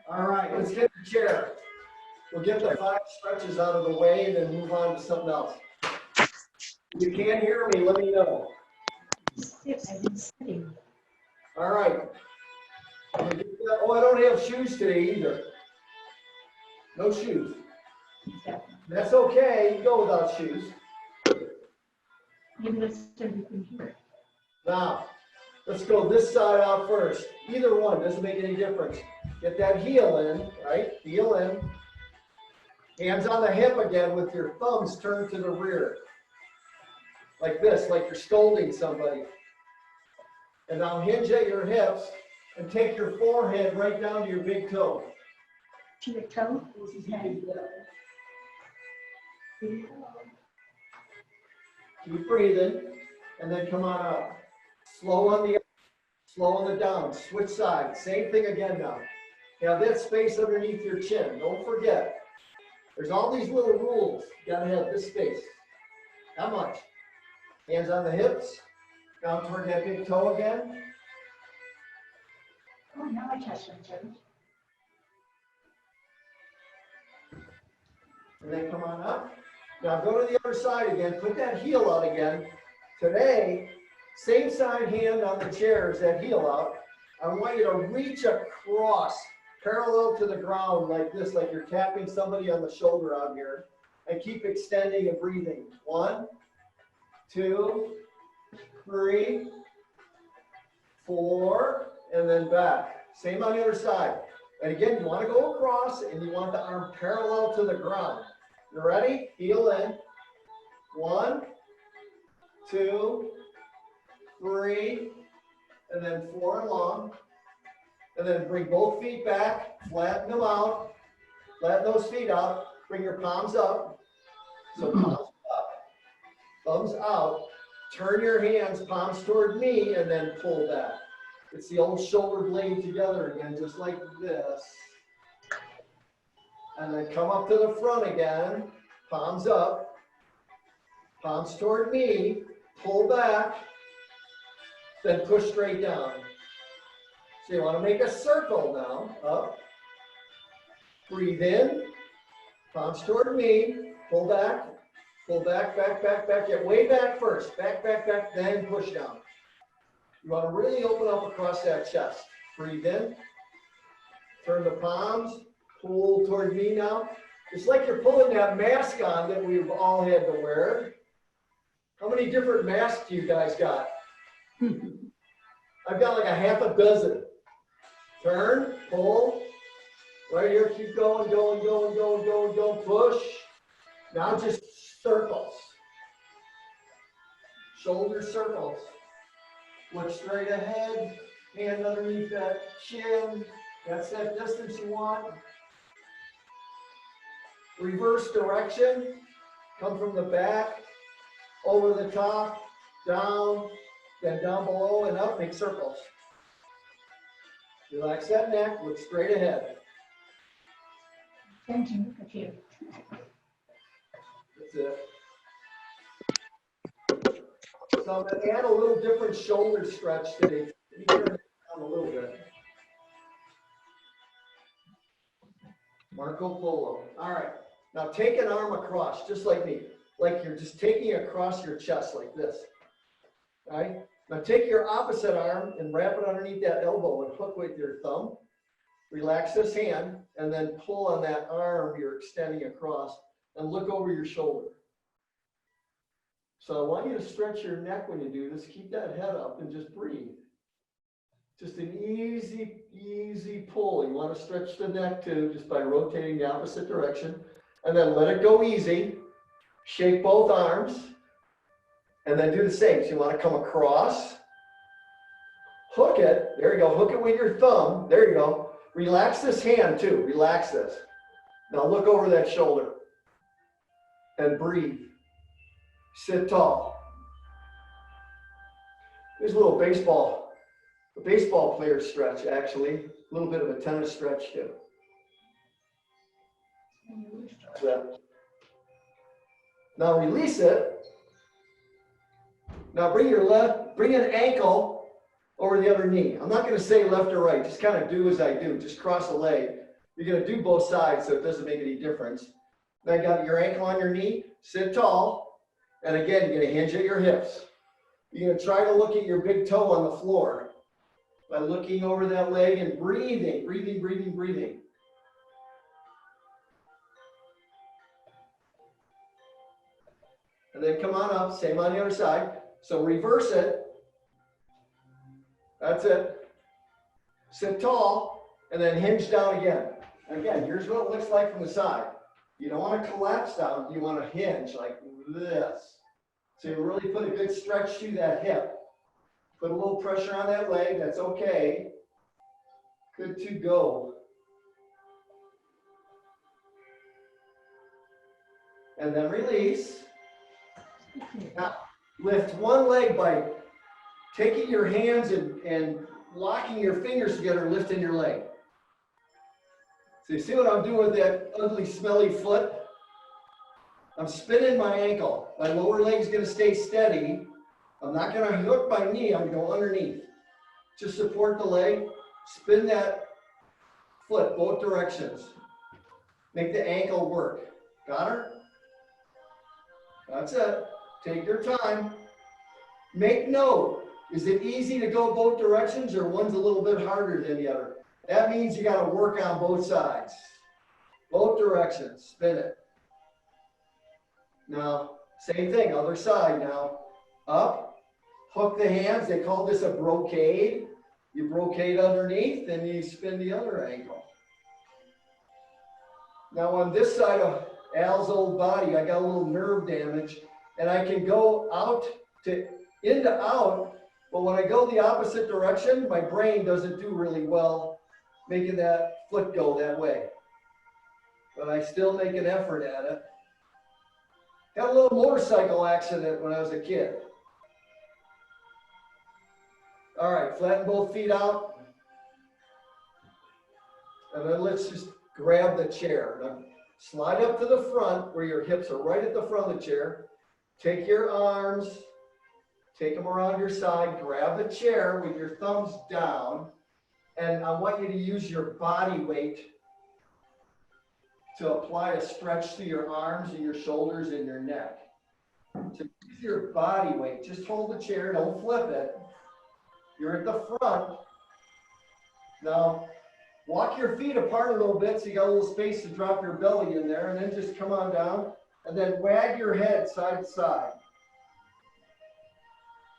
All right, let's get the chair. We'll get the 5 stretches out of the way and then move on to something else. If you can't hear me, let me know. I've been sitting. All right. Oh, I don't have shoes today either. No shoes. That's okay. You can go without shoes. Maybe that's so you can hear. Now, let's go this side out first. Either one doesn't make any difference. Get that heel in, right? Heel in. Hands on the hip again with your thumbs turned to the rear. Like this, like you're scolding somebody. And now hinge at your hips and take your forehead right down to your big toe. To your toe? Okay. Keep breathing, and then come on up. Slow on the up, slow on the down. Switch sides. Same thing again now. Have that space underneath your chin. Don't forget. There's all these little rules. You gotta have this space. How much? Hands on the hips. Down toward that big toe again. Oh, now I touch my toes. And then come on up. Now go to the other side again. Put that heel out again. Today, same side hand on the chair as that heel out. I want you to reach across, parallel to the ground like this, like you're tapping somebody on the shoulder out here. And keep extending and breathing. 1, 2, 3, 4, and then back. Same on the other side. And again, you want to go across and you want the arm parallel to the ground. You ready? Heel in. 1, 2, 3, and then 4 and long. And then bring both feet back, flatten them out. Flatten those feet out. Bring your palms up. So palms up, thumbs out. Turn your hands, palms toward me, and then pull back. It's the old shoulder blade together again, just like this. And then come up to the front again, palms up, palms toward me, pull back, then push straight down. So you want to make a circle now, up. Breathe in, palms toward me, pull back, back, back, back, get way back first, back, then push down. You want to really open up across that chest. Breathe in, turn the palms, pull toward me now. It's like you're pulling that mask on that we've all had to wear. How many different masks do you guys got? I've got like a half a dozen. Turn, pull, right here, keep going, push. Now just circles. Shoulder circles. Look straight ahead, hand underneath that chin. That's that distance you want. Reverse direction. Come from the back, over the top, down, then down below and up, make circles. Relax that neck, look straight ahead. Then to look at you. That's it. So I'm going to add a little different shoulder stretch today. Let me turn it down a little bit. Marco Polo. All right. Now take an arm across, just like me. Like you're just taking it across your chest like this. All right. Now take your opposite arm and wrap it underneath that elbow and hook with your thumb. Relax this hand and then pull on that arm you're extending across and look over your shoulder. So I want you to stretch your neck when you do this. Keep that head up and just breathe. Just an easy, easy pull. You want to stretch the neck too, just by rotating the opposite direction. And then let it go easy. Shake both arms. And then do the same. So you want to come across. Hook it. There you go. Hook it with your thumb. There you go. Relax this hand too. Relax this. Now look over that shoulder. And breathe. Sit tall. Here's a little baseball player stretch, actually. A little bit of a tennis stretch, too. Now release it. Now bring an ankle over the other knee. I'm not going to say left or right. Just kind of do as I do. Just cross a leg. You're going to do both sides, so it doesn't make any difference. Then got your ankle on your knee, sit tall, and again, you're going to hinge at your hips. You're going to try to look at your big toe on the floor by looking over that leg and breathing, breathing, breathing, breathing. And then come on up, same on the other side. So reverse it. That's it. Sit tall, and then hinge down again. Again, here's what it looks like from the side. You don't want to collapse down, you want to hinge like this. So you really put a good stretch to that hip. Put a little pressure on that leg, that's okay. Good to go. And then release. Now, lift one leg by taking your hands and locking your fingers together and lifting your leg. So you see what I'm doing with that ugly, smelly foot? I'm spinning my ankle. My lower leg's gonna stay steady. I'm not gonna hook my knee, I'm gonna go underneath. Just support the leg, spin that foot both directions. Make the ankle work. Got her? That's it. Take your time. Make note, is it easy to go both directions or one's a little bit harder than the other? That means you gotta work on both sides. Both directions, spin it. Now, same thing, other side now. Up, hook the hands, they call this a brocade. You brocade underneath, then you spin the other ankle. Now on this side of Al's old body, I got a little nerve damage, and I can go out to into out, but when I go the opposite direction, my brain doesn't do really well making that foot go that way. But I still make an effort at it. Had a little motorcycle accident when I was a kid. All right, flatten both feet out. And then let's just grab the chair. Now, slide up to the front where your hips are right at the front of the chair. Take your arms, take them around your side, grab the chair with your thumbs down, and I want you to use your body weight to apply a stretch to your arms and your shoulders and your neck. So use your body weight. Just hold the chair, don't flip it. You're at the front. Now, walk your feet apart a little bit so you got a little space to drop your belly in there, and then just come on down, and then wag your head side to side.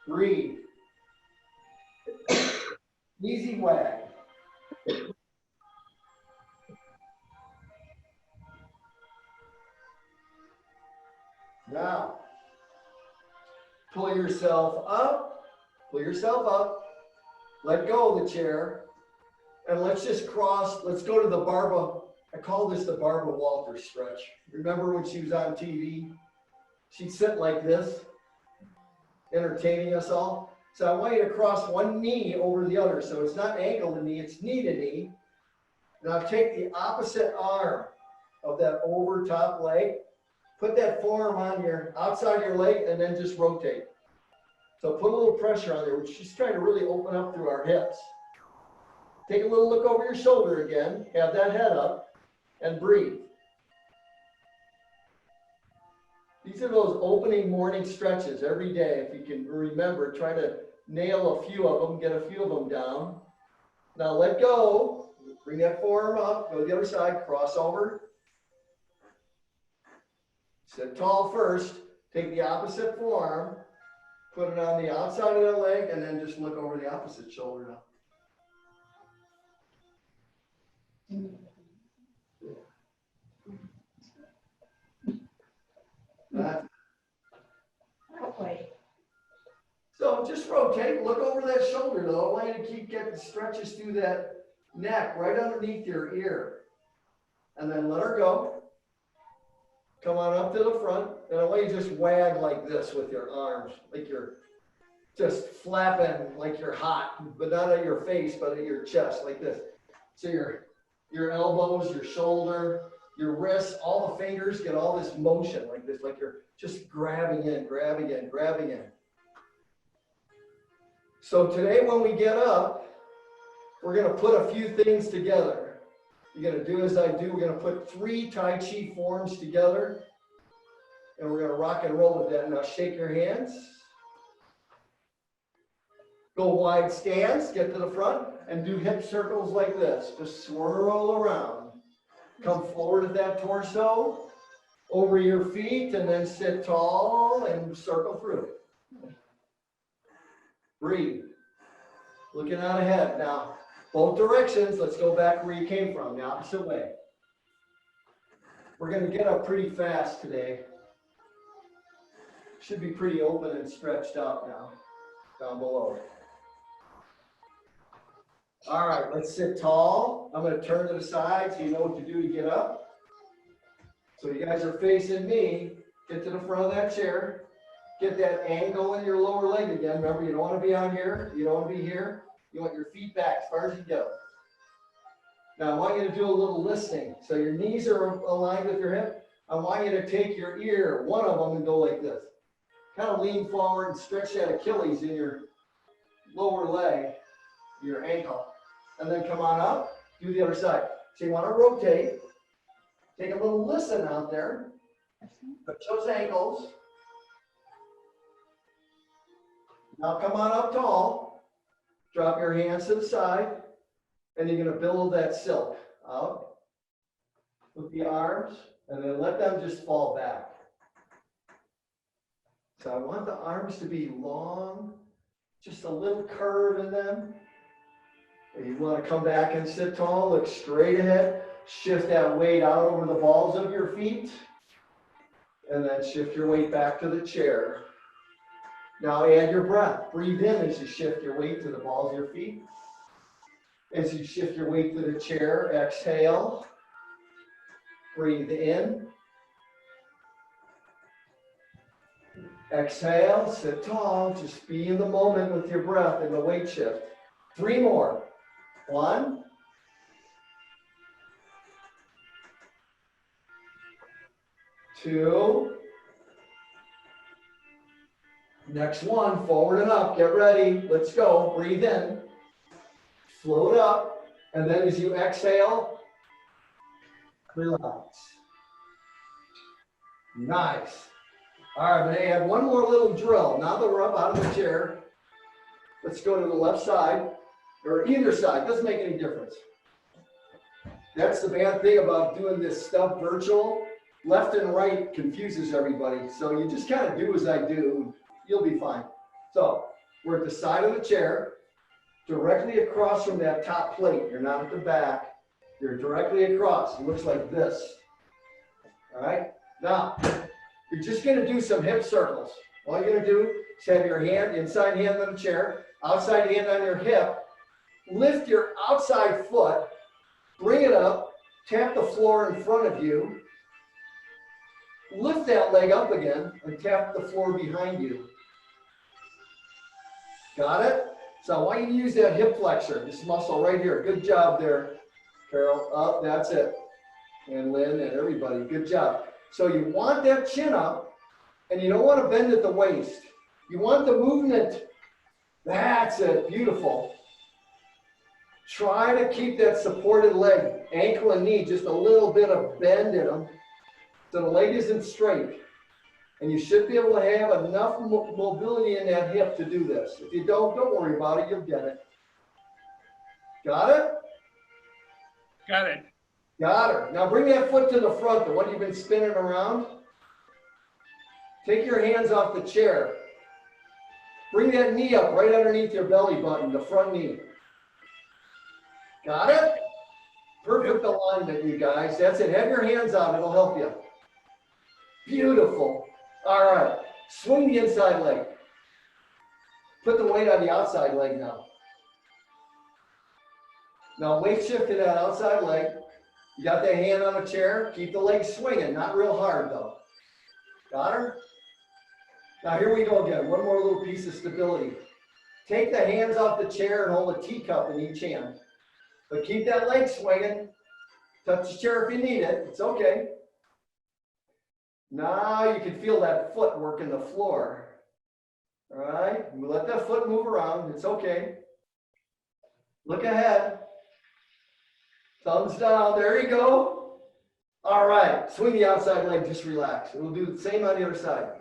Breathe. Easy wag. Now, pull yourself up, let go of the chair, and let's just cross, let's go to the Barbara, I call this the Barbara Walters stretch. Remember when she was on TV? She'd sit like this, entertaining us all. So I want you to cross one knee over the other. So it's not ankle to knee, it's knee to knee. Now take the opposite arm of that over top leg, put that forearm on your outside of your leg, and then just rotate. So put a little pressure on there. We're just trying to really open up through our hips. Take a little look over your shoulder again, have that head up, and breathe. These are those opening morning stretches every day. If you can remember, try to nail a few of them, get a few of them down. Now let go, bring that forearm up, go to the other side, cross over. Sit tall first, take the opposite forearm, put it on the outside of the leg, and then just look over the opposite shoulder now. So just rotate, look over that shoulder though. I want you to keep getting stretches through that neck, right underneath your ear. And then let her go. Come on up to the front. And I want you to just wag like this with your arms, like you're just flapping like you're hot, but not at your face, but at your chest, like this. So your elbows, your shoulder, your wrists, all the fingers get all this motion like this, like you're just grabbing in, grabbing in, grabbing in. So today when we get up, we're going to put a few things together. You're gonna do as I do. We're gonna put 3 Tai Chi forms together, and we're gonna rock and roll with that. Now shake your hands. Go wide stance, get to the front, and do hip circles like this. Just swirl around. Come forward with that torso, over your feet, and then sit tall and circle through. Breathe. Looking out ahead. Now, both directions. Let's go back where you came from, the opposite way. We're going to get up pretty fast today. Should be pretty open and stretched out now, down below. All right, let's sit tall. I'm going to turn to the side so you know what to do to get up. So you guys are facing me. Get to the front of that chair. Get that angle in your lower leg again. Remember, you don't want to be on here. You don't want to be here. You want your feet back as far as you go. Now, I want you to do a little listening. So your knees are aligned with your hip. I want you to take your ear, one of them, and go like this. Kind of lean forward and stretch that Achilles in your lower leg, your ankle. And then come on up, do the other side. So you want to rotate. Take a little listen out there. Touch those ankles. Now come on up tall. Drop your hands to the side. And you're going to billow that silk out with the arms. And then let them just fall back. So I want the arms to be long. Just a little curve in them. And you want to come back and sit tall. Look straight ahead. Shift that weight out over the balls of your feet. And then shift your weight back to the chair. Now add your breath. Breathe in as you shift your weight to the balls of your feet. As you shift your weight to the chair, exhale. Breathe in. Exhale, sit tall. Just be in the moment with your breath and the weight shift. 3 more. 1. 2. Next one, forward and up. Get ready. Let's go. Breathe in. Float up. And then as you exhale, relax. Nice. All right, I'm going to add one more little drill. Now that we're up out of the chair, let's go to the left side, or either side. Doesn't make any difference. That's the bad thing about doing this stuff virtual. Left and right confuses everybody. So you just kind of do as I do. You'll be fine. So we're at the side of the chair, directly across from that top plate. You're not at the back. You're directly across. It looks like this. All right. Now, you're just going to do some hip circles. All you're going to do is have your hand, inside hand on the chair, outside hand on your hip. Lift your outside foot, bring it up, tap the floor in front of you. Lift that leg up again and tap the floor behind you. Got it? So I want you to use that hip flexor, this muscle right here. Good job there, Carol. Up, that's it. And Lynn and everybody, good job. So you want that chin up, and you don't want to bend at the waist. You want the movement. That's it, beautiful. Try to keep that supported leg, ankle and knee, just a little bit of bend in them, so the leg isn't straight. And you should be able to have enough mobility in that hip to do this. If you don't worry about it, you'll get it. Got it? Got it. Got her. Now bring that foot to the front, the one you've been spinning around. Take your hands off the chair. Bring that knee up right underneath your belly button, the front knee. Got it? Perfect alignment, you guys. That's it. Have your hands out. It'll help you. Beautiful. All right. Swing the inside leg. Put the weight on the outside leg now. Now weight shift to that outside leg. You got that hand on the chair. Keep the leg swinging. Not real hard, though. Got her? Now here we go again. One more little piece of stability. Take the hands off the chair and hold a teacup in each hand. But keep that leg swinging. Touch the chair if you need it. It's okay. Now you can feel that foot working the floor. All right? Let that foot move around. It's okay. Look ahead. Thumbs down, there you go. All right, swing the outside leg, just relax. We'll do the same on the other side.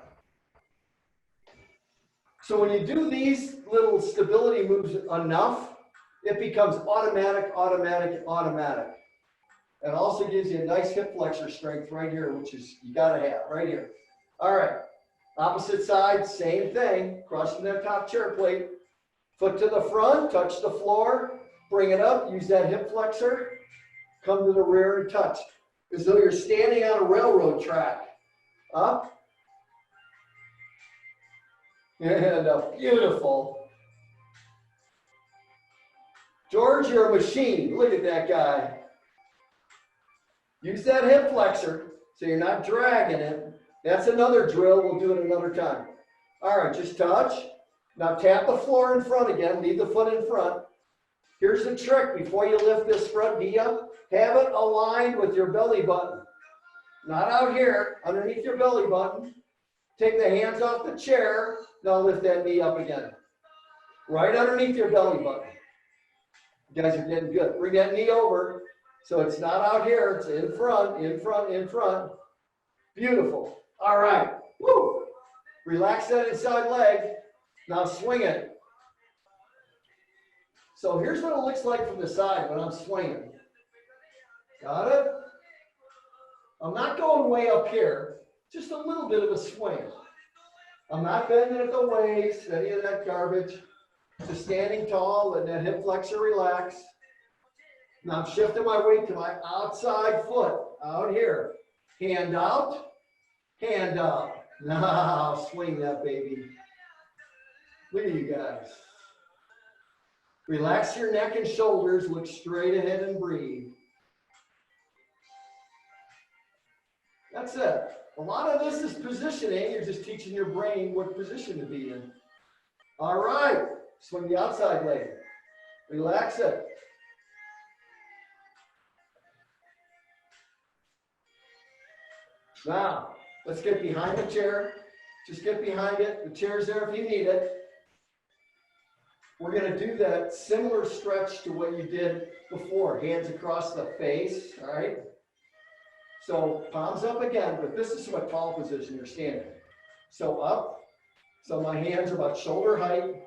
So when you do these little stability moves enough, it becomes automatic, automatic, automatic. And also gives you a nice hip flexor strength right here, which is, you gotta have, right here. All right, opposite side, same thing, crossing that top chair plate. Foot to the front, touch the floor, bring it up, use that hip flexor, come to the rear and touch. As though you're standing on a railroad track. Up. And up, beautiful. George, you're a machine. Look at that guy. Use that hip flexor so you're not dragging it. That's another drill. We'll do it another time. All right, just touch. Now tap the floor in front again. Leave the foot in front. Here's the trick. Before you lift this front knee up, have it aligned with your belly button. Not out here, underneath your belly button. Take the hands off the chair. Now lift that knee up again. Right underneath your belly button. You guys are getting good. Bring that knee over. So it's not out here, it's in front, in front, in front. Beautiful. All right. Woo. Relax that inside leg. Now swing it. So here's what it looks like from the side when I'm swinging. Got it? I'm not going way up here, just a little bit of a swing. I'm not bending at the waist, any of that garbage. Just standing tall, letting that hip flexor relax. Now I'm shifting my weight to my outside foot, out here. Hand out, hand out. Now swing that baby. Look at you guys. Relax your neck and shoulders, look straight ahead and breathe. That's it. A lot of this is positioning. You're just teaching your brain what position to be in. All right. Swing the outside leg. Relax it. Now, let's get behind the chair. Just get behind it. The chair's there if you need it. We're going to do that similar stretch to what you did before. Hands across the face, all right? So palms up again, but this is from a tall position you're standing. So up. So my hands are about shoulder height.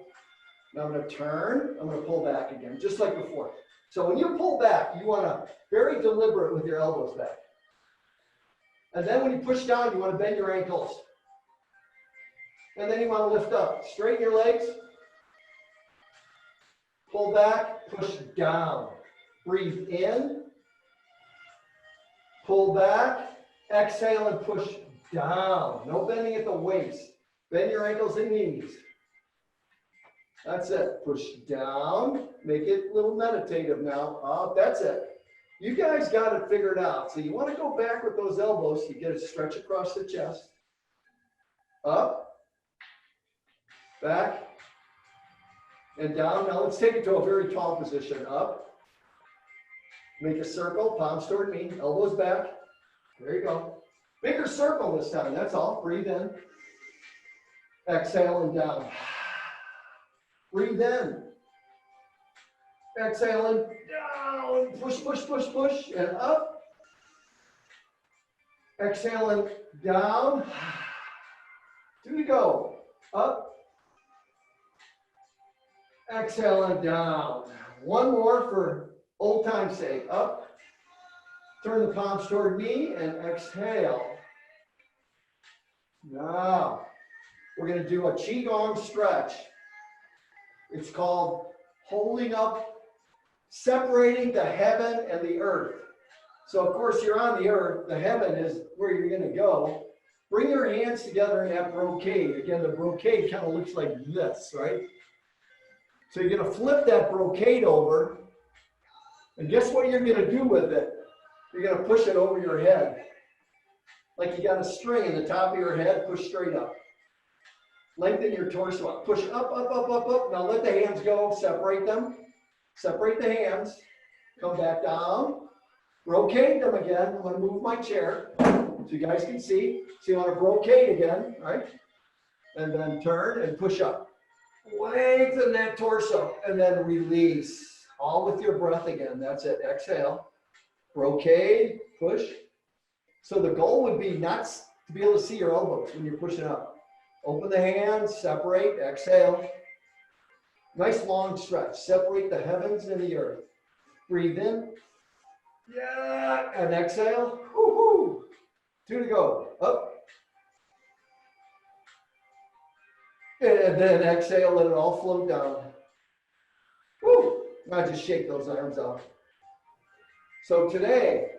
Now I'm going to turn. I'm going to pull back again, just like before. So when you pull back, you want to very deliberate with your elbows back. And then when you push down, you want to bend your ankles. And then you want to lift up. Straighten your legs. Pull back, push down. Breathe in. Pull back. Exhale and push down. No bending at the waist. Bend your ankles and knees. That's it. Push down. Make it a little meditative now. Up. That's it. You guys got it figured out. So you want to go back with those elbows. You get a stretch across the chest. Up. Back. And down. Now let's take it to a very tall position. Up. Make a circle. Palms toward me. Elbows back. There you go. Bigger circle this time. That's all. Breathe in. Exhale and down. Breathe in. Exhale and down. Push, push, push, push. And up. Exhale and down. 2 to go. Up. Exhale and down. 1 more for old time's sake. Up. Turn the palms toward me and exhale. Now, we're going to do a Qigong stretch. It's called holding up, separating the heaven and the earth. So, of course, you're on the earth. The heaven is where you're going to go. Bring your hands together in that brocade. Again, the brocade kind of looks like this, right? So you're going to flip that brocade over. And guess what you're going to do with it? You're going to push it over your head. Like you got a string in the top of your head, push straight up. Lengthen your torso up. Push up, up, up, up, up. Now let the hands go. Separate them. Separate the hands. Come back down. Brocade them again. I'm going to move my chair so you guys can see. So you want to brocade again, right? And then turn and push up. Lengthen that torso and then release. All with your breath again. That's it. Exhale. Brocade, push. So the goal would be not to be able to see your elbows when you're pushing up. Open the hands, separate, exhale. Nice long stretch. Separate the heavens and the earth. Breathe in. Yeah, and exhale. Woo-hoo. 2 to go. Up. And then exhale, let it all float down. Woo. Now just shake those arms out. So today,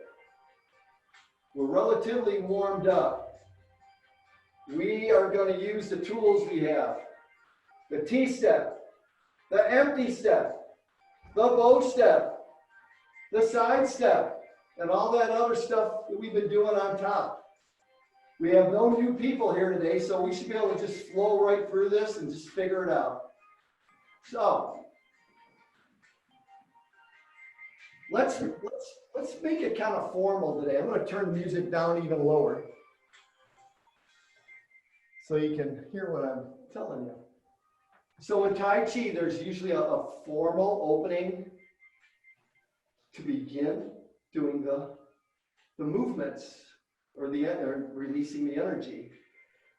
we're relatively warmed up. We are going to use the tools we have. The T-step, the empty step, the bow step, the side step, and all that other stuff that we've been doing on top. We have no new people here today, so we should be able to just flow right through this and just figure it out. So, let's make it kind of formal today. I'm going to turn the music down even lower so you can hear what I'm telling you. So in Tai Chi, there's usually a formal opening to begin doing the movements or releasing the energy.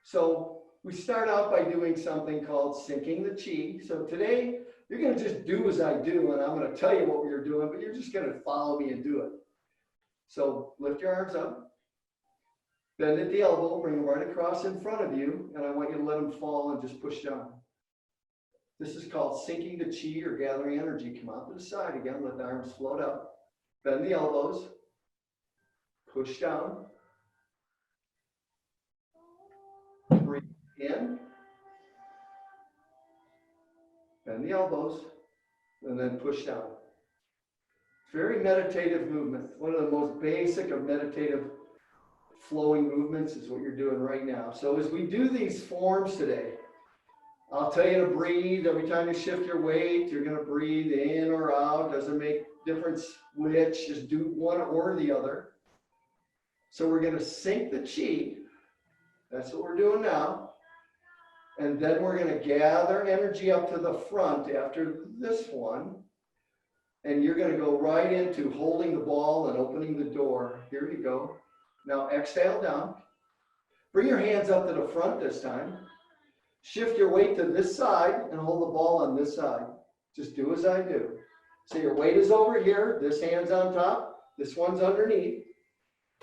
So we start out by doing something called syncing the chi. So today, you're going to just do as I do, and I'm going to tell you what we're doing, but you're just going to follow me and do it. So lift your arms up, bend at the elbow, bring them right across in front of you, and I want you to let them fall and just push down. This is called syncing the chi or gathering energy. Come out to the side again, let the arms float up, bend the elbows, push down, breathe in, bend the elbows, and then push down. Very meditative movement. One of the most basic of meditative flowing movements is what you're doing right now. So as we do these forms today, I'll tell you to breathe. Every time you shift your weight, you're going to breathe in or out. Doesn't make difference which. Just do one or the other. So we're going to sync the chi. That's what we're doing now. And then we're going to gather energy up to the front after this one. And you're going to go right into holding the ball and opening the door. Here you go. Now exhale down. Bring your hands up to the front this time. Shift your weight to this side and hold the ball on this side. Just do as I do. So your weight is over here. This hand's on top. This one's underneath.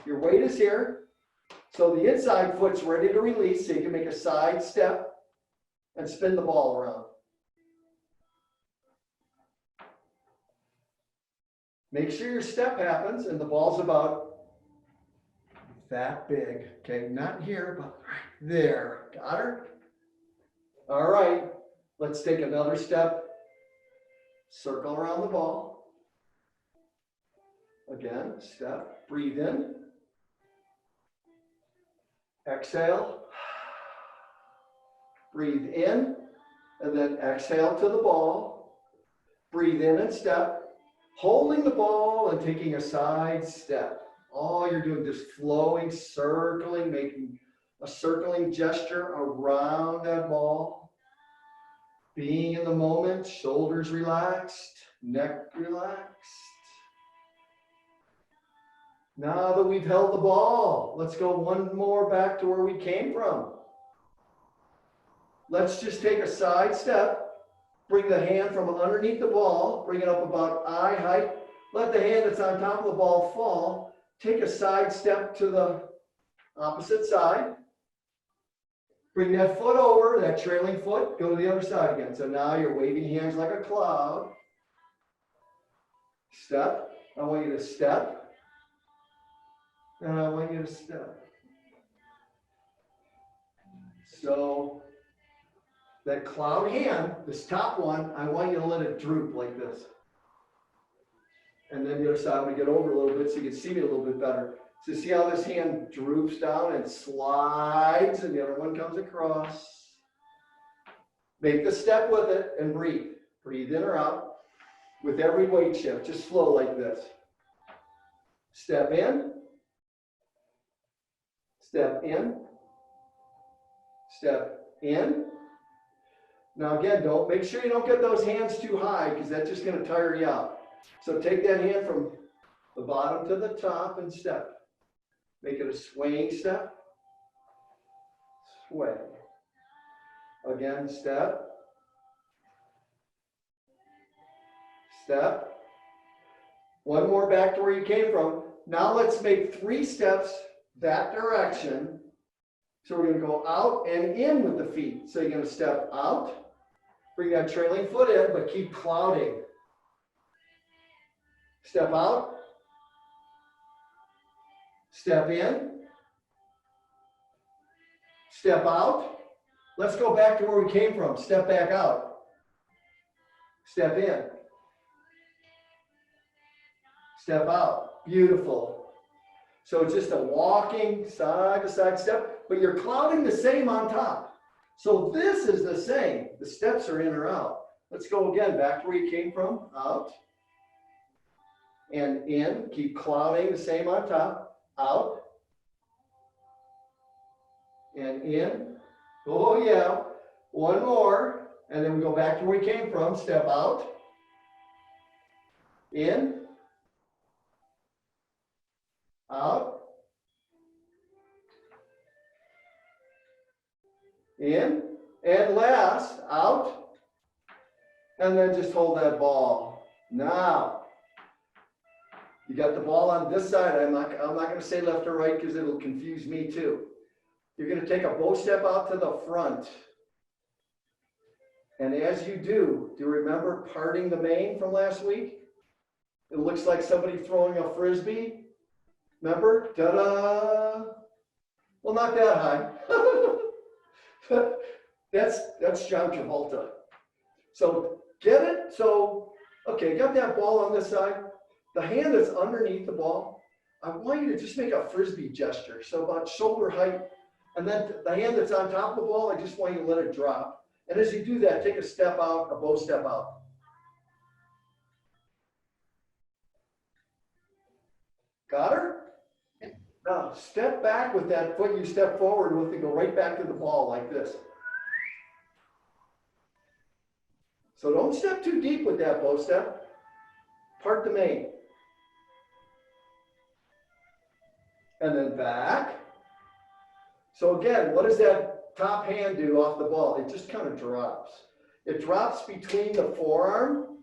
Your weight is here. So the inside foot's ready to release. So you can make a side step and spin the ball around. Make sure your step happens and the ball's about that big. Okay, not here, but right there. Got her? All right, let's take another step. Circle around the ball. Again, step, breathe in. Exhale. Breathe in, and then exhale to the ball. Breathe in and step. Holding the ball and taking a side step. All you're doing is flowing, circling, making a circling gesture around that ball. Being in the moment, shoulders relaxed, neck relaxed. Now that we've held the ball, let's go one more back to where we came from. Let's just take a side step. Bring the hand from underneath the ball, bring it up about eye height. Let the hand that's on top of the ball fall. Take a side step to the opposite side. Bring that foot over, that trailing foot, go to the other side again. So now you're waving hands like a cloud. Step. I want you to step. And I want you to step. So that cloud hand, this top one, I want you to let it droop like this. And then the other side, I'm going to get over a little bit so you can see me a little bit better. So see how this hand droops down and slides, and the other one comes across. Make the step with it and breathe. Breathe in or out with every weight shift. Just flow like this. Step in. Step in. Step in. Now again, make sure you don't get those hands too high because that's just going to tire you out. So take that hand from the bottom to the top and step. Make it a swaying step. Sway. Again, step. Step. One more back to where you came from. Now let's make 3 steps that direction. So we're going to go out and in with the feet. So you're going to step out, bring that trailing foot in, but keep clouding. Step out. Step in. Step out. Let's go back to where we came from. Step back out. Step in. Step out. Beautiful. So it's just a walking side to side step, but you're clouding the same on top. So this is the same. The steps are in or out. Let's go again, back to where you came from. Out. And in. Keep clouding the same on top. Out. And in. Oh yeah. One more. And then we go back to where we came from. Step out. In. Out. In. And last, out. And then just hold that ball. Now, you got the ball on this side. I'm not going to say left or right because it'll confuse me too. You're going to take a bow step out to the front. And as you do you remember parting the mane from last week? It looks like somebody throwing a frisbee. Remember? Ta-da! Well, not that high. That's John Travolta. So get it? So, okay, got that ball on this side. The hand that's underneath the ball, I want you to just make a frisbee gesture. So about shoulder height. And then the hand that's on top of the ball, I just want you to let it drop. And as you do that, take a step out, a bow step out. Got her? Now, step back with that foot you step forward with and go right back to the ball like this. So don't step too deep with that bow step. Part the mane. And then back. So again, what does that top hand do off the ball? It just kind of drops. It drops between the forearm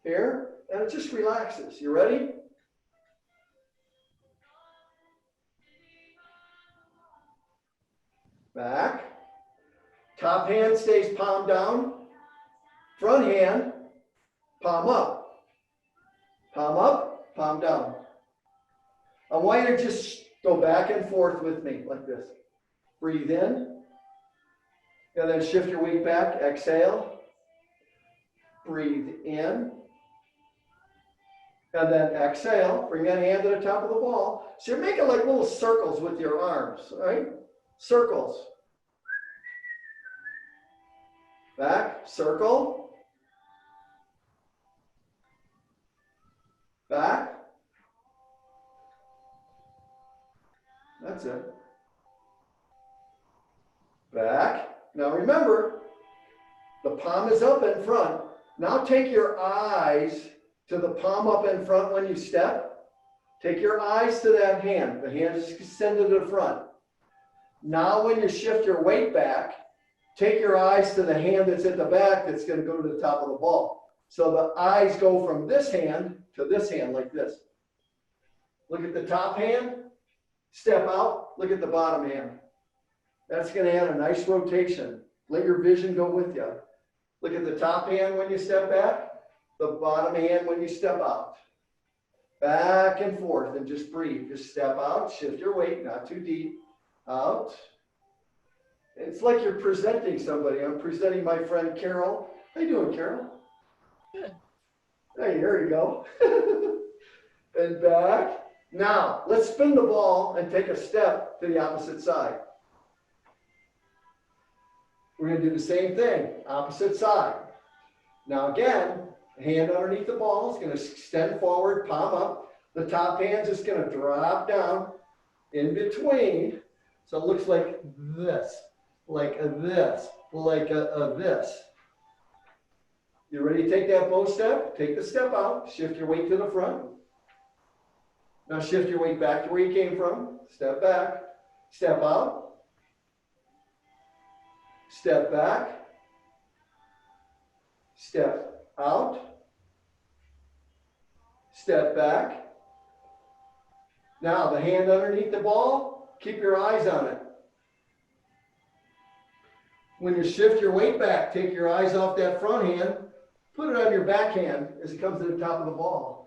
here, and it just relaxes. You ready? Back. Top hand stays palm down. Front hand, palm up. Palm up, palm down. I want you to just go back and forth with me like this. Breathe in. And then shift your weight back. Exhale. Breathe in. And then exhale. Bring that hand to the top of the ball. So you're making like little circles with your arms, right? Circles. Back, circle. Back. That's it. Back. Now remember, the palm is up in front. Now take your eyes to the palm up in front when you step. Take your eyes to that hand. The hand is extended to the front. Now when you shift your weight back, take your eyes to the hand that's at the back that's going to go to the top of the ball. So the eyes go from this hand to this hand like this. Look at the top hand, step out, look at the bottom hand. That's going to add a nice rotation. Let your vision go with you. Look at the top hand when you step back, the bottom hand when you step out. Back and forth and just breathe. Just step out, shift your weight, not too deep. Out. It's like you're presenting somebody. I'm presenting my friend Carol. How you doing, Carol? Good. Hey, here you go. And back. Now, let's spin the ball and take a step to the opposite side. We're going to do the same thing, opposite side. Now again, hand underneath the ball is going to extend forward, palm up. The top hand's just going to drop down in between. So it looks like this, like a this, like a this. You ready to take that bow step? Take the step out, shift your weight to the front. Now shift your weight back to where you came from. Step back, step out, step back, step out, step back. Now the hand underneath the ball, keep your eyes on it. When you shift your weight back, take your eyes off that front hand, put it on your back hand as it comes to the top of the ball.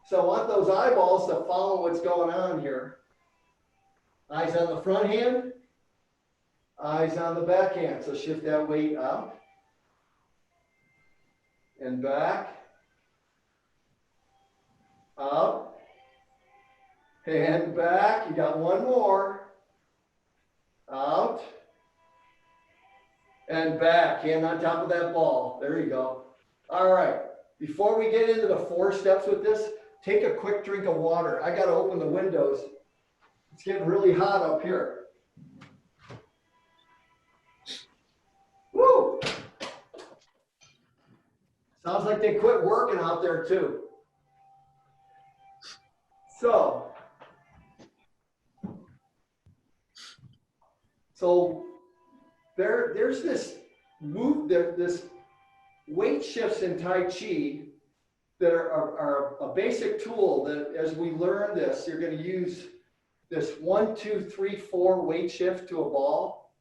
So I want those eyeballs to follow what's going on here. Eyes on the front hand, eyes on the back hand. So shift that weight up and back, up, and back. You got one more. Out and back. Hand on top of that ball. There you go. All right. Before we get into the 4 steps with this, take a quick drink of water. I got to open the windows. It's getting really hot up here. Woo! Sounds like they quit working out there too. So there's this weight shifts in Tai Chi that are a basic tool that as we learn this, you're going to use this 1, 2, 3, 4 weight shift to a ball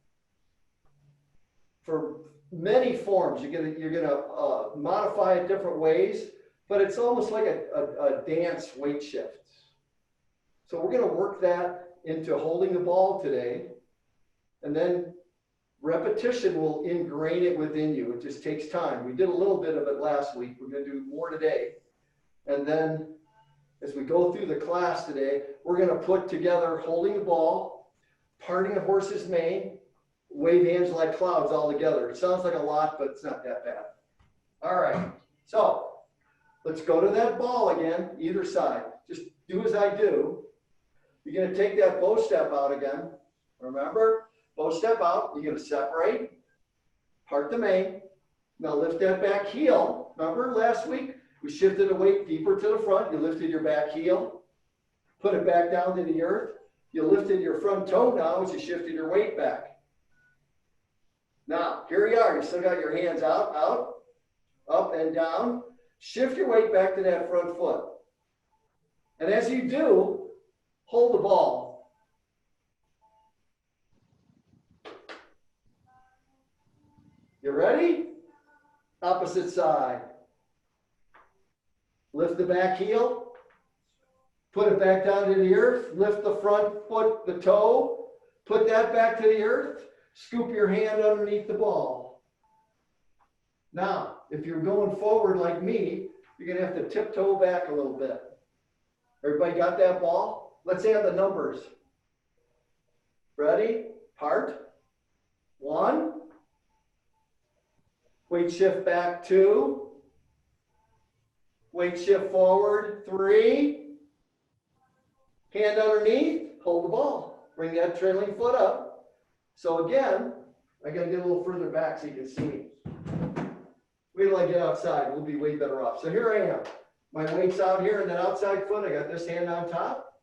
for many forms. You're gonna modify it different ways, but it's almost like a dance weight shift. So we're going to work that into holding the ball today, and then repetition will ingrain it within you. It just takes time. We did a little bit of it last week. We're going to do more today. And then as we go through the class today, we're going to put together holding the ball, parting a horse's mane, wave hands like clouds all together. It sounds like a lot, but it's not that bad. All right. So let's go to that ball again, either side. Just do as I do. You're going to take that bow step out again. Remember, bow step out. You're going to separate, part the mane. Now lift that back heel. Remember last week, we shifted the weight deeper to the front. You lifted your back heel, put it back down to the earth. You lifted your front toe now as you shifted your weight back. Now, here you are. You still got your hands out, up and down. Shift your weight back to that front foot. And as you do, hold the ball. You ready? Opposite side. Lift the back heel. Put it back down to the earth. Lift the front foot, the toe. Put that back to the earth. Scoop your hand underneath the ball. Now, if you're going forward like me, you're going to have to tiptoe back a little bit. Everybody got that ball? Let's add the numbers. Ready? Part. 1. Weight shift back 2. Weight shift forward 3. Hand underneath. Hold the ball. Bring that trailing foot up. So again, I got to get a little further back so you can see me. Wait till I get outside. We'll be way better off. So here I am. My weight's out here in that outside foot. I got this hand on top.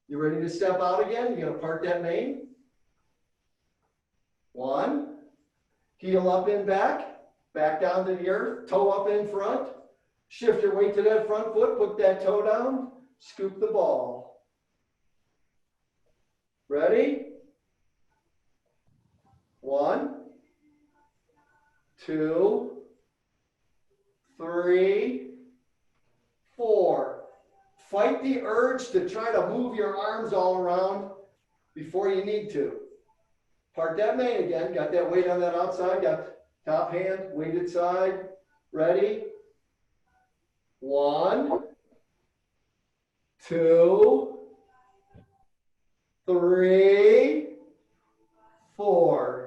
You ready to step out again? You're going to part that mane. 1. Heel up in back. Back down to the earth. Toe up in front. Shift your weight to that front foot. Put that toe down. Scoop the ball. Ready? 1, 2, 3, 4. Fight the urge to try to move your arms all around before you need to. Part that mane again. Got that weight on that outside. Got top hand, weighted side. Ready? 1, 2, 3, 4.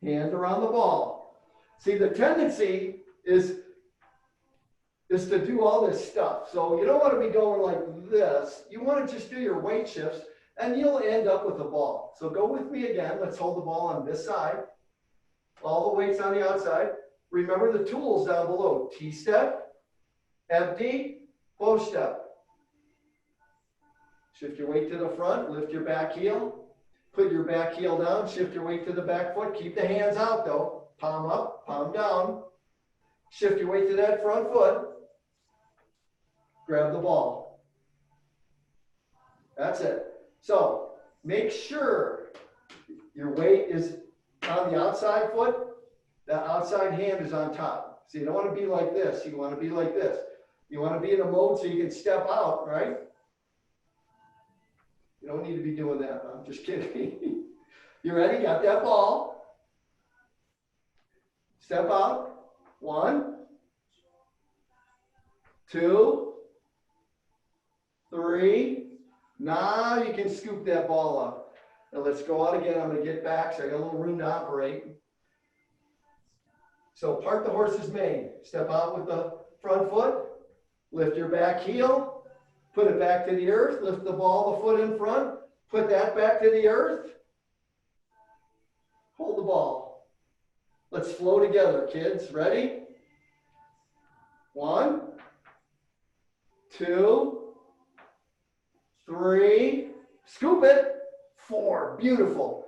Hand around the ball. See, the tendency is to do all this stuff. So you don't want to be going like this. You want to just do your weight shifts, and you'll end up with a ball. So go with me again. Let's hold the ball on this side. All the weights on the outside. Remember the tools down below. T-step, empty, bow step. Shift your weight to the front, lift your back heel. Put your back heel down, shift your weight to the back foot. Keep the hands out though. Palm up, palm down. Shift your weight to that front foot. Grab the ball. That's it. So make sure your weight is on the outside foot. That outside hand is on top. So you don't want to be like this. You want to be like this. You want to be in a mode so you can step out, right? You don't need to be doing that. I'm just kidding. You ready? Got that ball. Step out. 1, 2, 3. Now you can scoop that ball up. Now let's go out again. I'm going to get back so I got a little room to operate. So part the horse's mane. Step out with the front foot. Lift your back heel. Put it back to the earth. Lift the ball, the foot in front. Put that back to the earth. Hold the ball. Let's flow together, kids. Ready? 1, 2, 3. Scoop it. 4. Beautiful.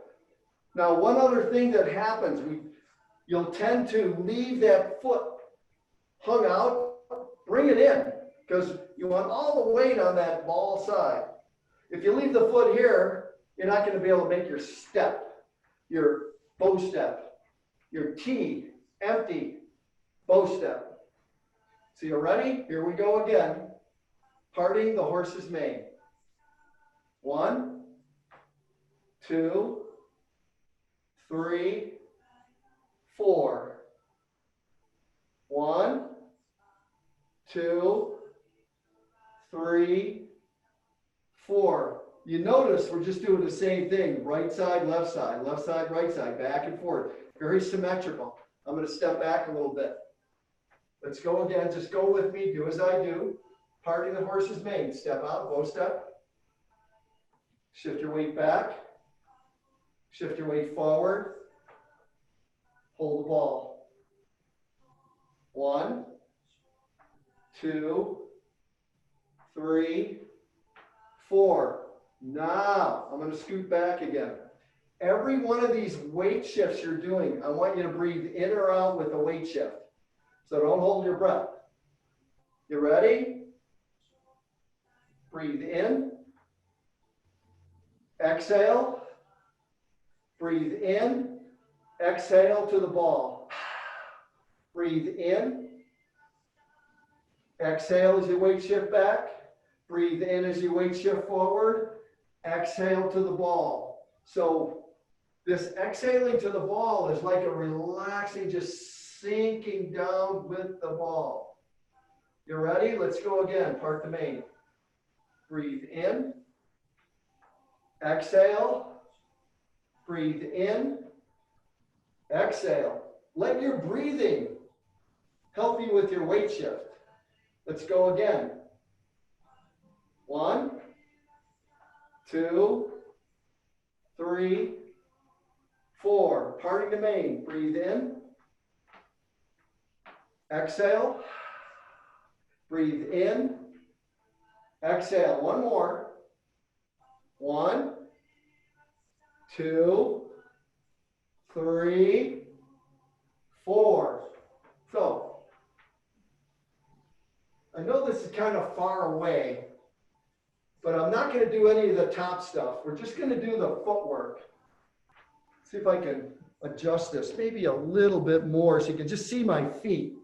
Now, one other thing that happens, you'll tend to leave that foot hung out. Bring it in because you want all the weight on that ball side. If you leave the foot here, you're not going to be able to make your step, your bow step, your T, empty bow step. So you're ready? Here we go again. Parting the horse's mane. 1, 2, 3, 4. 1, 2, 3, 4. You notice we're just doing the same thing. Right side, right side, back and forth. Very symmetrical. I'm going to step back a little bit. Let's go again. Just go with me. Do as I do. Parting the horse's mane. Step out, bow step. Shift your weight back. Shift your weight forward. Hold the ball. 1, 2, 3, 4. Now, I'm going to scoot back again. Every one of these weight shifts you're doing, I want you to breathe in or out with the weight shift. So don't hold your breath. You ready? Breathe in. Exhale. Breathe in. Exhale to the ball. Breathe in. Exhale as you weight shift back. Breathe in as you weight shift forward. Exhale to the ball. So this exhaling to the ball is like a relaxing, just sinking down with the ball. You ready? Let's go again. Part the mane. Breathe in. Exhale. Breathe in. Exhale. Let your breathing help you with your weight shift. Let's go again. 1, 2, 3, 4. Parting the mane. Breathe in. Exhale. Breathe in. Exhale. One more. 1, 2, 3, 4. So, I know this is kind of far away, but I'm not going to do any of the top stuff. We're just going to do the footwork. See if I can adjust this maybe a little bit more so you can just see my feet.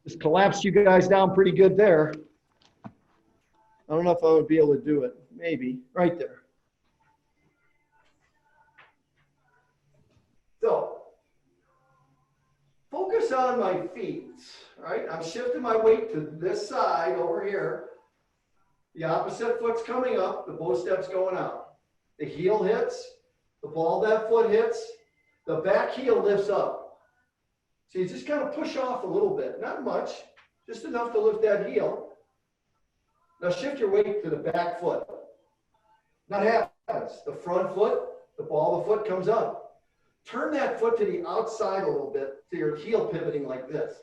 Just collapsed you guys down pretty good there. I don't know if I would be able to do it. Maybe. Right there. So, focus on my feet. All right, I'm shifting my weight to this side over here. The opposite foot's coming up. The bow step's going out. The heel hits. The ball that foot hits. The back heel lifts up. So you just kind of push off a little bit. Not much. Just enough to lift that heel. Now shift your weight to the back foot. Now what happens? The front foot, the ball of the foot comes up. Turn that foot to the outside a little bit so your heel pivoting like this.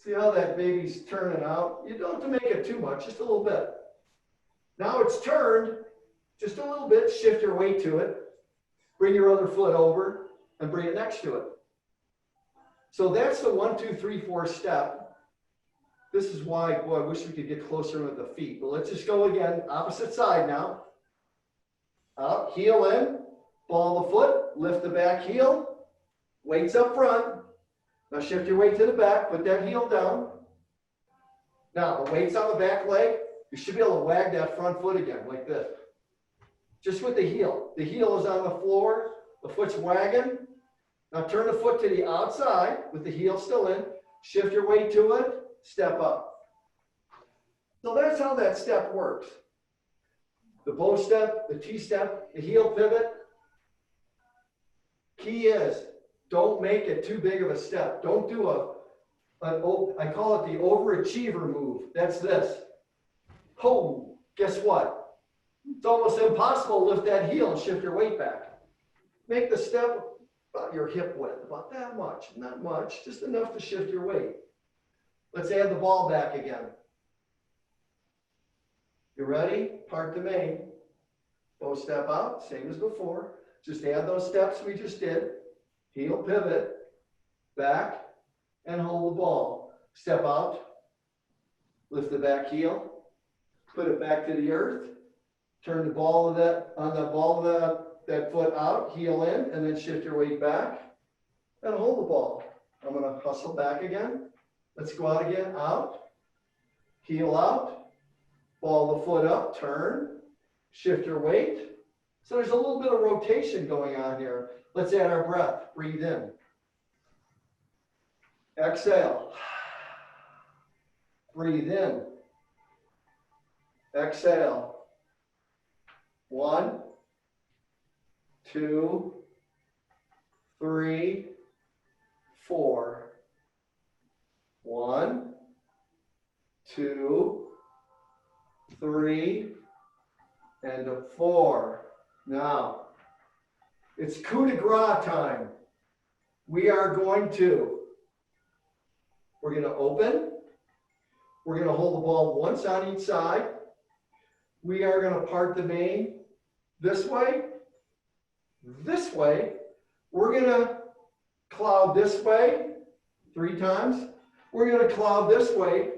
See how that baby's turning out? You don't have to make it too much, just a little bit. Now it's turned, just a little bit, shift your weight to it. Bring your other foot over and bring it next to it. So that's the 1, 2, 3, 4 step. This is why, boy, I wish we could get closer with the feet. But let's just go again, opposite side now. Up, heel in, ball the foot, lift the back heel, weights up front. Now shift your weight to the back, put that heel down. Now the weight's on the back leg. You should be able to wag that front foot again, like this. Just with the heel. The heel is on the floor, the foot's wagging. Now turn the foot to the outside with the heel still in. Shift your weight to it, step up. So that's how that step works. The bow step, the T-step, the heel pivot. Key is, don't make it too big of a step. Don't do I call it the overachiever move. That's this. Oh, guess what? It's almost impossible to lift that heel and shift your weight back. Make the step about your hip width, about that much, not much, just enough to shift your weight. Let's add the ball back again. You ready? Part the main. Bow step out, same as before. Just add those steps we just did. Heel pivot, back, and hold the ball. Step out, lift the back heel, put it back to the earth, turn the ball of that, on the ball of that foot out, heel in, and then shift your weight back, and hold the ball. I'm gonna hustle back again. Let's go out again, out, heel out, ball the foot up, turn, shift your weight. So there's a little bit of rotation going on here. Let's add our breath. Breathe in. Exhale. Breathe in. Exhale. 1, 2, 3, 4. 1, 2, 3, and a 4. Now, it's coup de grace time. We're going to open. We're going to hold the ball once on each side. We are going to part the main this way. We're going to cloud this way 3 times. We're going to cloud this way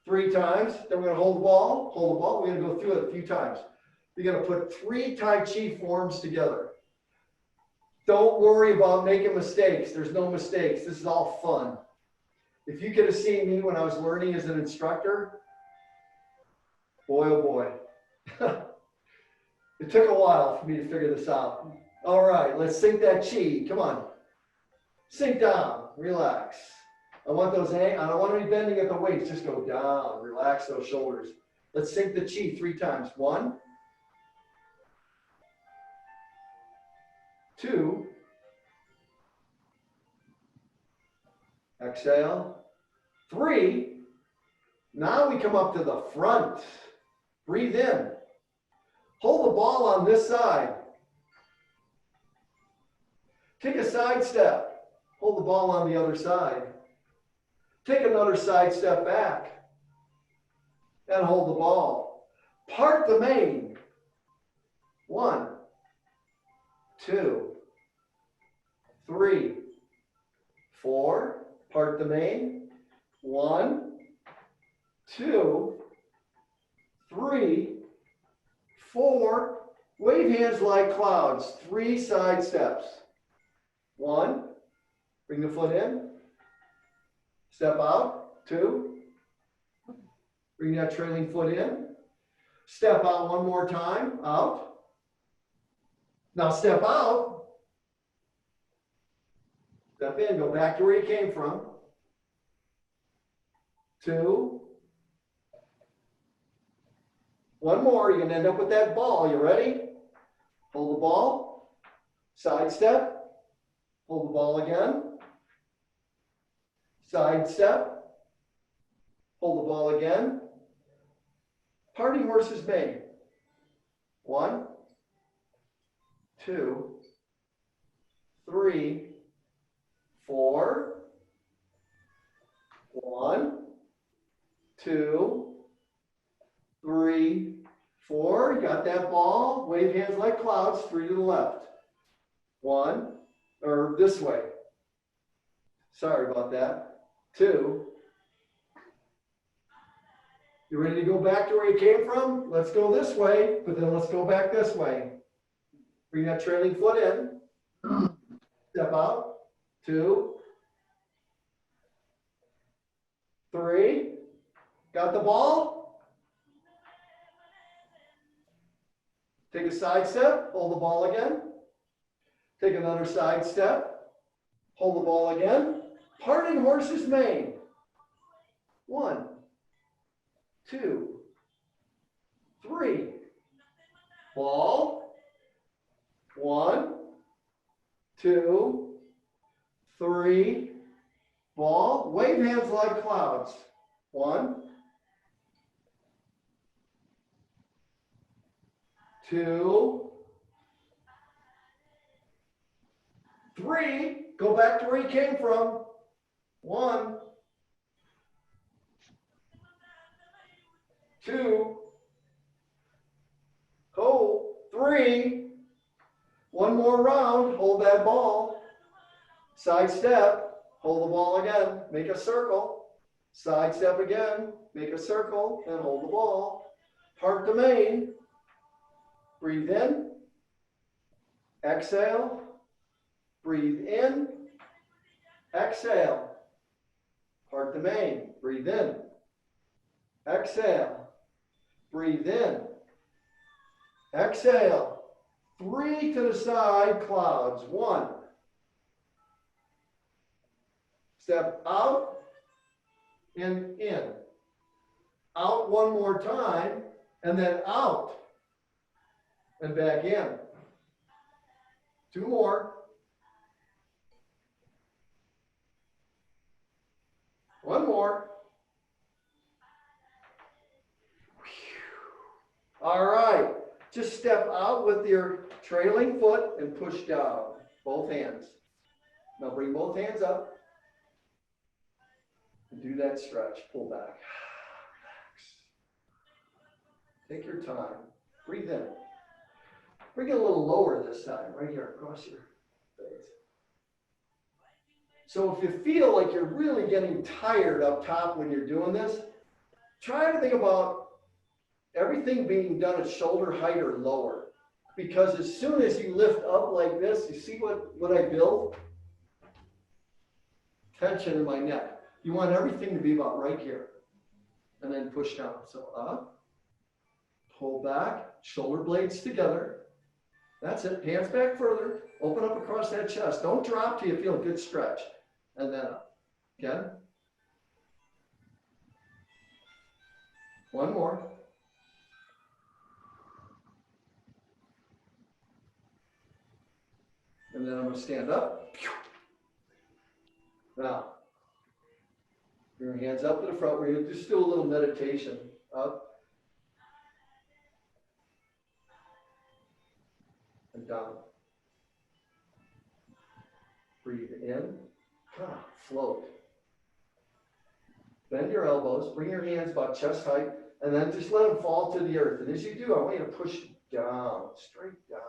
3 times. Then we're going to hold the ball. We're going to go through it a few times. You're going to put 3 Tai Chi forms together. Don't worry about making mistakes. There's no mistakes. This is all fun. If you could have seen me when I was learning as an instructor, boy, oh boy. It took a while for me to figure this out. All right, let's sink that chi. Come on. Sink down. Relax. I don't want to be bending at the waist. Just go down. Relax those shoulders. Let's sink the chi 3 times. 1, 2. Exhale. 3. Now we come up to the front. Breathe in. Hold the ball on this side. Take a side step. Hold the ball on the other side. Take another side step back. And hold the ball. Part the main. 1, 2, 3, 4. Part the main. 1, 2, 3, 4. Wave hands like clouds. 3 side steps. 1. Bring the foot in. Step out. 2. Bring that trailing foot in. Step out one more time. Out. Now step out. Step in. Go back to where you came from. 2. One more. You're going to end up with that ball. You ready? Hold the ball. Side step. Hold the ball again. Side step. Hold the ball again. Parting horses main. 1, 2, 3, 4. 2, 3, 4. You got that ball? Wave hands like clouds, 3 to the left. 1, or this way. Sorry about that. 2. You ready to go back to where you came from? Let's go this way, but then let's go back this way. Bring that trailing foot in. Step out. 2, 3. Got the ball? Take a side step. Hold the ball again. Take another side step. Hold the ball again. Parting horse's mane. 1, 2, 3. Ball. 1, 2, 3. Ball. Wave hands like clouds. 1, 2, 3. Go back to where you came from. 1, 2. Go. 3. One more round. Hold that ball. Side step. Hold the ball again. Make a circle. Side step again. Make a circle and hold the ball. Part the mane. Breathe in. Exhale. Breathe in. Exhale. Part the mane. Breathe in. Exhale. Breathe in. Exhale. 3 to the side, clouds. 1. Step out and in. Out one more time, and then out and back in. 2 more. 1 more. All right. Just step out with your trailing foot and push down. Both hands. Now bring both hands up. And do that stretch. Pull back. Relax. Take your time. Breathe in. Bring it a little lower this time. Right here across your face. So if you feel like you're really getting tired up top when you're doing this, try to think about everything being done at shoulder height or lower. Because as soon as you lift up like this, you see what I build? Tension in my neck. You want everything to be about right here. And then push down. So up, pull back, shoulder blades together. That's it. Hands back further. Open up across that chest. Don't drop till you feel a good stretch. And then up. Again. 1 more. And then I'm going to stand up. Now, bring your hands up to the front. We're going to just do a little meditation. Up and down. Breathe in. Float. Bend your elbows. Bring your hands about chest height. And then just let them fall to the earth. And as you do, I want you to push down, straight down.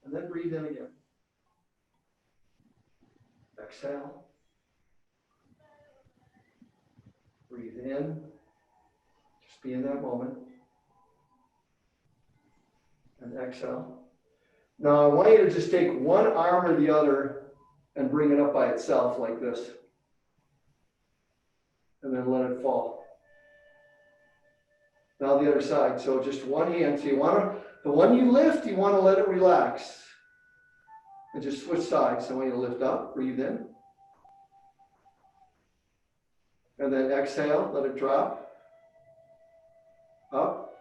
And then breathe in again. Exhale. Breathe in. Just be in that moment. And exhale. Now I want you to just take one arm or the other and bring it up by itself like this. And then let it fall. Now the other side. So just one hand. So you want to, the one you lift, you want to let it relax. And just switch sides. So I want you to lift up, breathe in. And then exhale, let it drop. Up.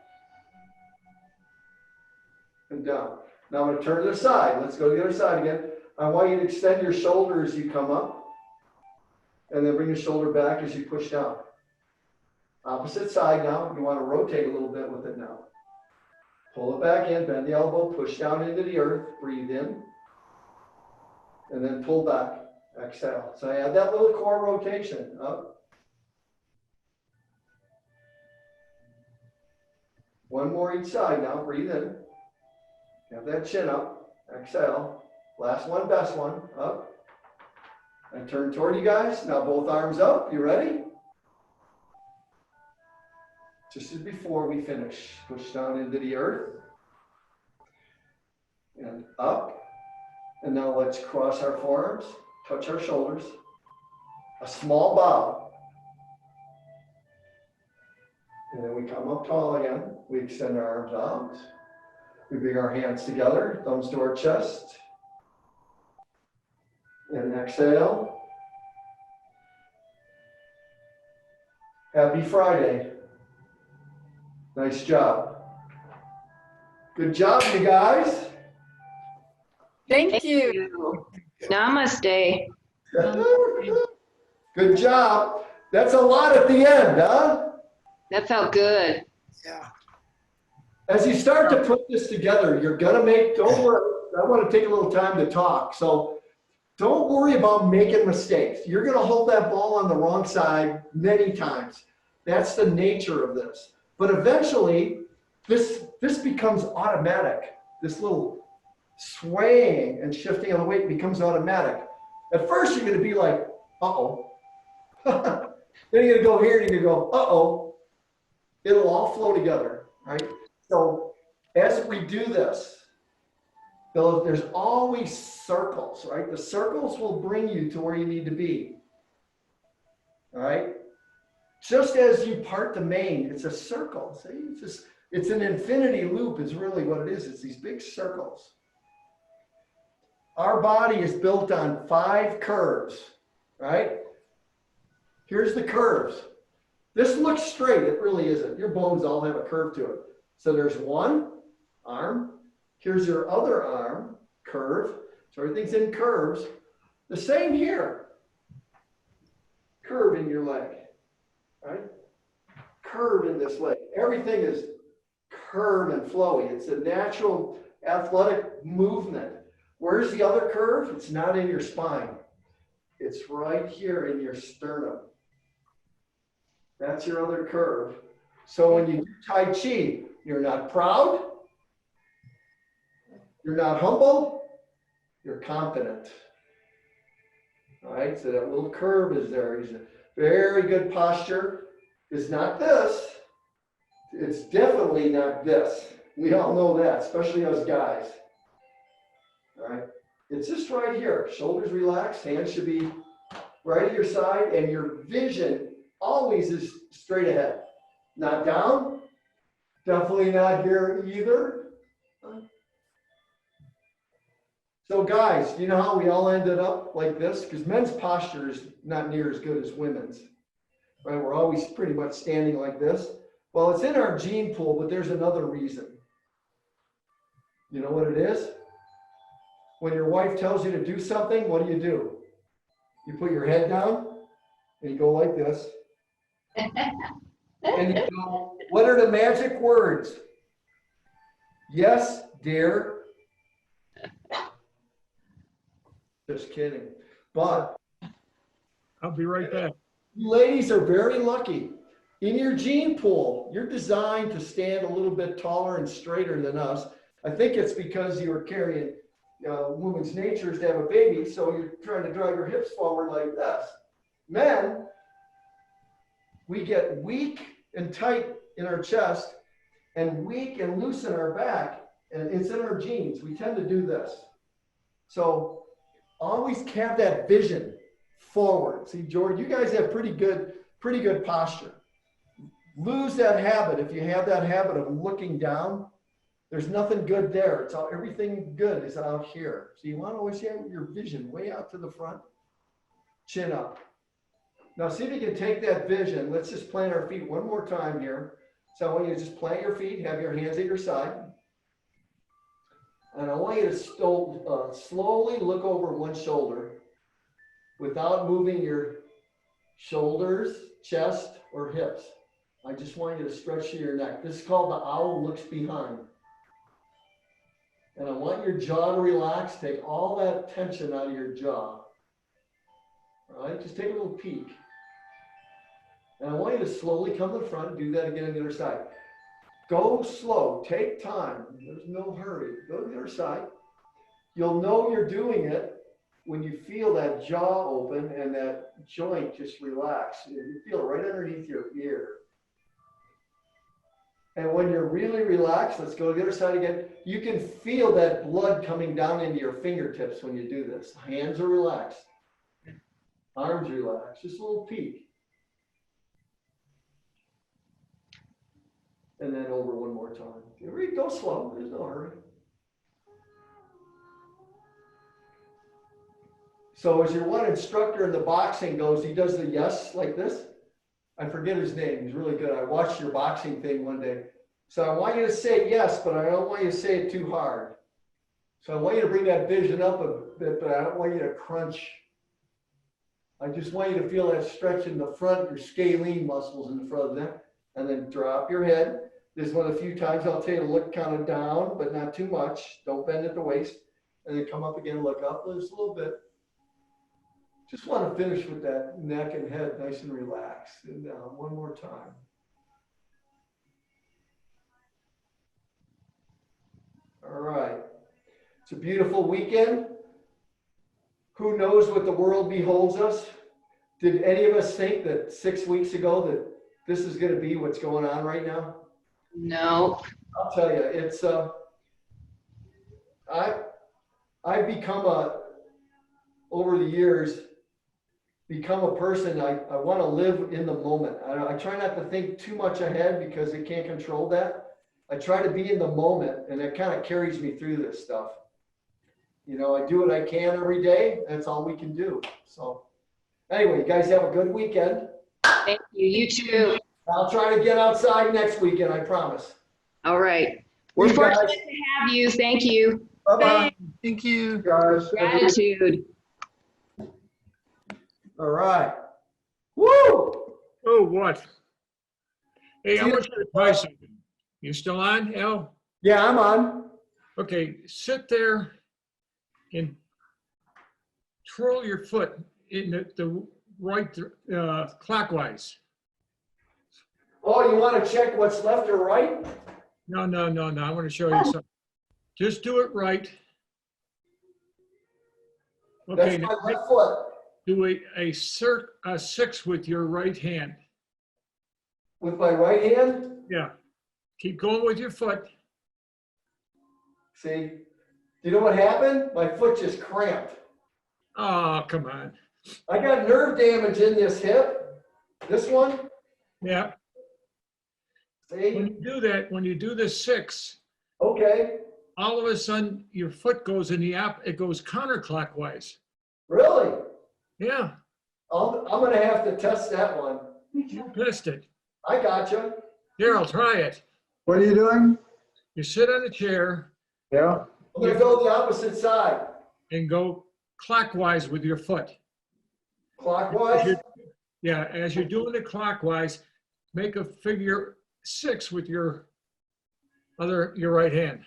And down. Now I'm going to turn to the side. Let's go to the other side again. I want you to extend your shoulder as you come up. And then bring your shoulder back as you push down. Opposite side now. You want to rotate a little bit with it now. Pull it back in, bend the elbow, push down into the earth, breathe in. And then pull back, exhale. So I add that little core rotation. Up One more each side now. Breathe in. Have that chin up. Exhale. Last one, best one. Up. And turn toward you guys. Now both arms up. You ready? Just as before we finish. Push down into the earth. And up. And now let's cross our forearms. Touch our shoulders. A small bow. And then we come up tall again. We extend our arms out. We bring our hands together, thumbs to our chest. And exhale. Happy Friday. Nice job. Good job, you guys. Thank you. Namaste. Good job. That's a lot at the end, huh? That felt good. As you start to put this together, you're gonna make, don't worry, I want to take a little time to talk. So don't worry about making mistakes. You're gonna hold that ball on the wrong side many times. That's the nature of this. But eventually, this becomes automatic. This little swaying and shifting of the weight becomes automatic. At first, you're gonna be like, uh-oh. Then you're gonna go here and you're gonna go, uh-oh. It'll all flow together, right? So as we do this, there's always circles, right? The circles will bring you to where you need to be, all right? Just as you part the mane, it's a circle. See, it's an infinity loop is really what it is. It's these big circles. Our body is built on 5 curves, right? Here's the curves. This looks straight, it really isn't. Your bones all have a curve to it. So there's one arm, here's your other arm, curve. So everything's in curves. The same here. Curve in your leg, right? Curve in this leg. Everything is curve and flowy. It's a natural athletic movement. Where's the other curve? It's not in your spine. It's right here in your sternum. That's your other curve. So when you do Tai Chi, you're not proud, you're not humble, you're confident. All right, so that little curve is there. It's a very good posture. It's not this. It's definitely not this. We all know that, especially us guys. All right, it's just right here. Shoulders relaxed, hands should be right at your side, and your vision always is straight ahead. Not down, definitely not here either. So guys, you know how we all ended up like this? Because men's posture is not near as good as women's, right? We're always pretty much standing like this. Well, it's in our gene pool, but there's another reason. You know what it is? When your wife tells you to do something, what do? You put your head down and you go like this. And you go, what are the magic words? Yes, dear. Just kidding. But I'll be right back. you ladies are very lucky. In your gene pool, you're designed to stand a little bit taller and straighter than us. I think it's because you were carrying, woman's nature is to have a baby, so you're trying to drive your hips forward like this. Men, we get weak and tight in our chest and weak and loose in our back, and it's in our genes. We tend to do this. So always have that vision forward. See, George, you guys have pretty good posture. Lose that habit. If you have that habit of looking down, there's nothing good there. It's all, everything good is out here. So you want to always have your vision way out to the front, chin up. Now see if you can take that vision. Let's just plant our feet one more time here. So I want you to just plant your feet, have your hands at your side. And I want you to slowly look over one shoulder without moving your shoulders, chest, or hips. I just want you to stretch to your neck. This is called the owl looks behind. And I want your jaw to relax. Take all that tension out of your jaw. All right, just take a little peek. And I want you to slowly come to the front and do that again on the other side. Go slow, take time. There's no hurry. Go to the other side. You'll know you're doing it when you feel that jaw open and that joint just relax. You feel it right underneath your ear. And when you're really relaxed, let's go to the other side again. You can feel that blood coming down into your fingertips when you do this. Hands are relaxed. Arms relaxed. Just a little peek. And then over one more time. Go slow. There's no hurry. So as your one instructor in the boxing goes, he does the yes like this. I forget his name. He's really good. I watched your boxing thing one day. So I want you to say yes, but I don't want you to say it too hard. So I want you to bring that vision up a bit, but I don't want you to crunch. I just want you to feel that stretch in the front, your scalene muscles in the front of the neck, and then drop your head. This is one of the few times I'll tell you to look kind of down, but not too much. Don't bend at the waist. And then come up again, look up just a little bit. Just want to finish with that neck and head nice and relaxed. And down one more time. All right. It's a beautiful weekend. Who knows what the world beholds us? Did any of us think that 6 weeks ago that this is going to be what's going on right now? No. I'll tell you, it's I've become over the years, become a person, I want to live in the moment. I try not to think too much ahead because I can't control that. I try to be in the moment, and it kind of carries me through this stuff. You know, I do what I can every day. That's all we can do. So anyway, you guys have a good weekend. Thank you. You too. I'll try to get outside next weekend, I promise. All right. We're You guys- fortunate to have you. Thank you. Bye-bye. Thank you. Guys. Gratitude. All right. Woo! Oh, what? Hey, I want you to try something. You still on, Al? Yeah, I'm on. Okay, sit there and twirl your foot in the right clockwise. Oh, you want to check what's left or right? No. I want to show you something. Just do it right. Okay, That's now my left foot. do a six with your right hand. With my right hand? Yeah. Keep going with your foot. See? You know what happened? My foot just cramped. Oh, come on. I got nerve damage in this hip. This one. Yeah. When See? you do that, when you do the six, Okay. all of a sudden your foot goes in it goes counterclockwise. Really? Yeah, I'm going to have to test that one. you missed it. I gotcha. Here, I'll try it. What are you doing? You sit on a chair Yeah. I'm going to go the opposite side. and go clockwise with your foot. Clockwise? Yeah, as you're doing it clockwise, make a figure six with your right hand.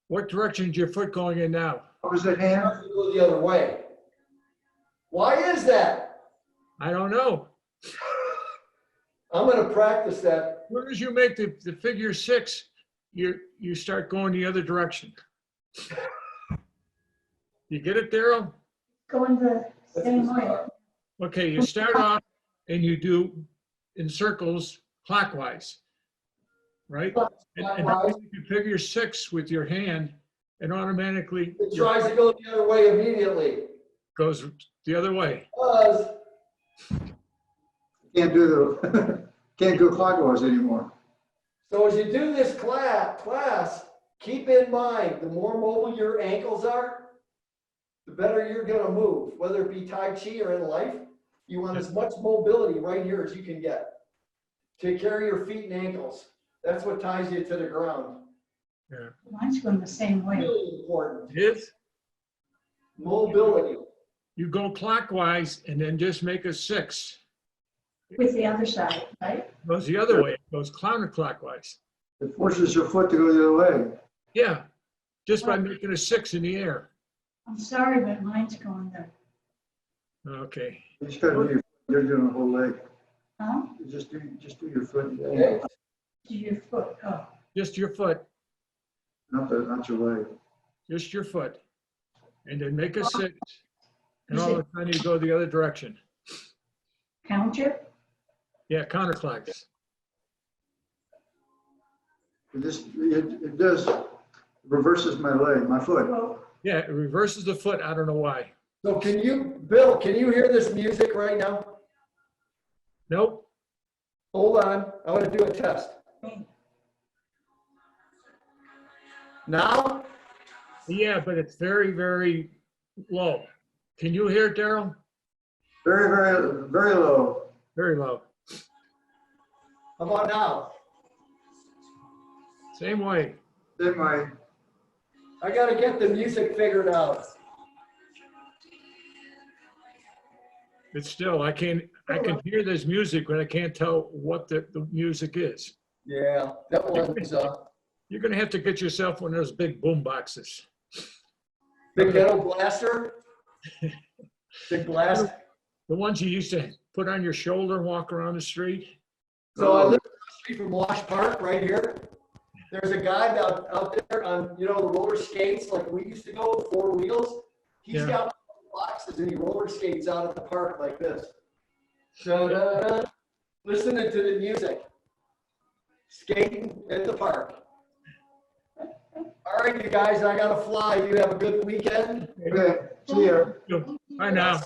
What direction is your foot going in now? Opposite hand? Go the other way. Why is that? I don't know. I'm going to practice that. As soon as you make the figure six, you start going the other direction. You get it, Daryl? Going the same way. Okay, you start off and you do in circles clockwise, right? And then you figure six with your hand, and automatically It tries to go the other way immediately. goes the other way. Does. Can't go clockwise anymore. So as you do this class, keep in mind, the more mobile your ankles are, the better you're going to move. Whether it be Tai Chi or in life, you want as much mobility right here as you can get. Take care of your feet and ankles. That's what ties you to the ground. Yeah. Mine's going the same way. Really important. It is. Mobility. You go clockwise and then just make a six. With the other side, right? Goes the other way. It goes counterclockwise. It forces your foot to go the other way. Yeah, just by making a six in the air. I'm sorry, but mine's going the, Okay. You just gotta do you're doing the whole leg. huh? You just do your foot. Okay. To your foot, oh. Just your foot, Not your leg. just your foot. And then make a 6. And all of a sudden you go the other direction. Counter? Yeah, counterclocks. It does, reverses my leg, my foot. Well, Yeah, it reverses the foot. I don't know why. So can you, Bill, can you hear this music right now? Nope. Hold on, I want to do a test. Now? Yeah, but it's very, very low. Can you hear it, Daryl? Very, very, very low. Very low. How about now? Same way. Same way. I gotta get the music figured out. It's still, I can hear this music, but I can't tell what the music is. Yeah, that one's, You're gonna have to get yourself one of those big boom boxes. big ghetto blaster. Big blast. The ones you used to put on your shoulder and walk around the street. So I live across the street from Wash Park, right here. There's a guy out there on, the roller skates, like we used to go, 4 wheels. He's Yeah. got boxes and he roller skates out at the park like this. Da-da-da. Listening to the music. Skating at the park. All right, you guys, I gotta fly. You have a good weekend. Okay, see ya. Bye now.